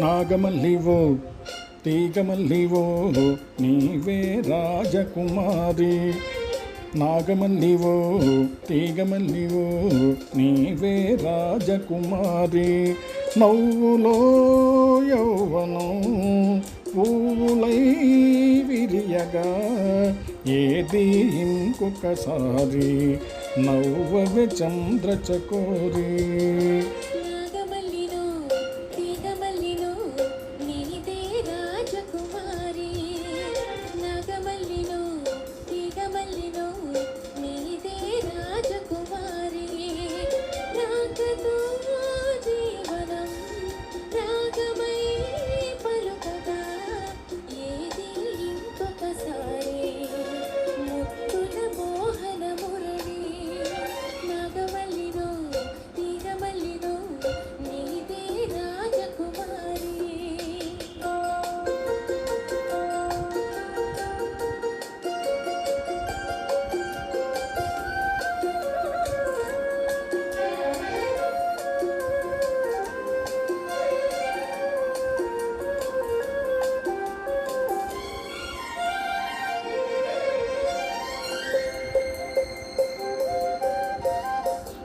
నాగమల్లివో తీగమల్లివో నీవే రాజకుమారి. నాగమల్లివో తీగమల్లివో నీవే రాజకుమారి. నవ్వులో యౌవనం పూలై విరియగా ఏది ఇంకొకసారి నవ్వవే చంద్రచకోరి.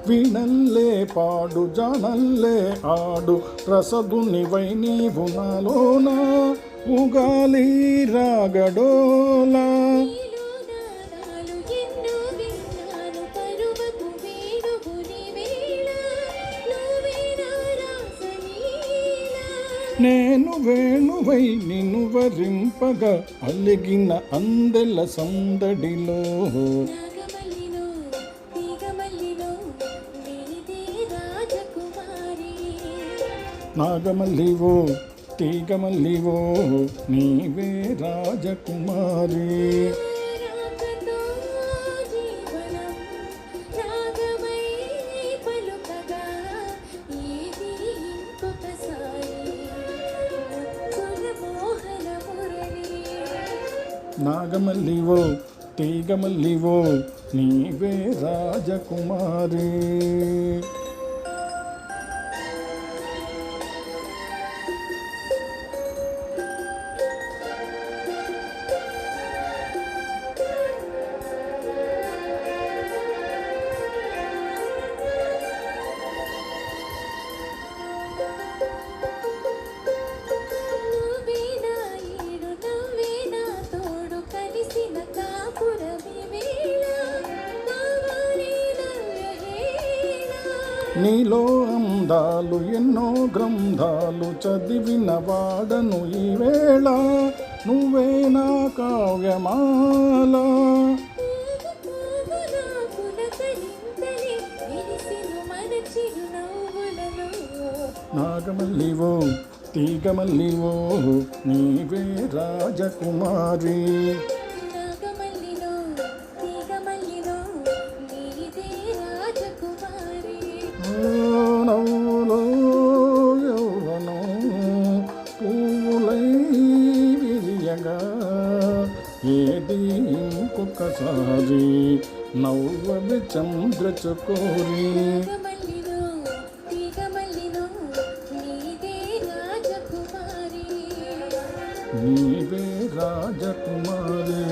వీణల్లే పాడు జానల్లే ఆడు రసదునివై నీవు నాలోన ఉగాలి రాగడోలా. నేను వేణువై నిన్ను వరింపగా అలిగిన అందెల సందడిలో. నాగమల్లివో తీగమల్లివో నీవే రాజకుమారి. నాగమల్లివో తీగమల్లివో నీవే రాజకుమారి. నీలో అందాలు ఎన్నో గ్రంథాలు చదివిన వాడను ఈవేళ నువ్వే నా కావ్యమాల. నాగమల్లివో తీగమల్లివో నీవే రాజకుమారి. నవ్వులో యౌవనం పూలై విరియగా ఏది ఇంకొకసారి నవ్వవి చంద్రచకోరి. నీవే రాజకుమారి.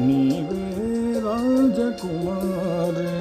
నీవే రాజకుమారి.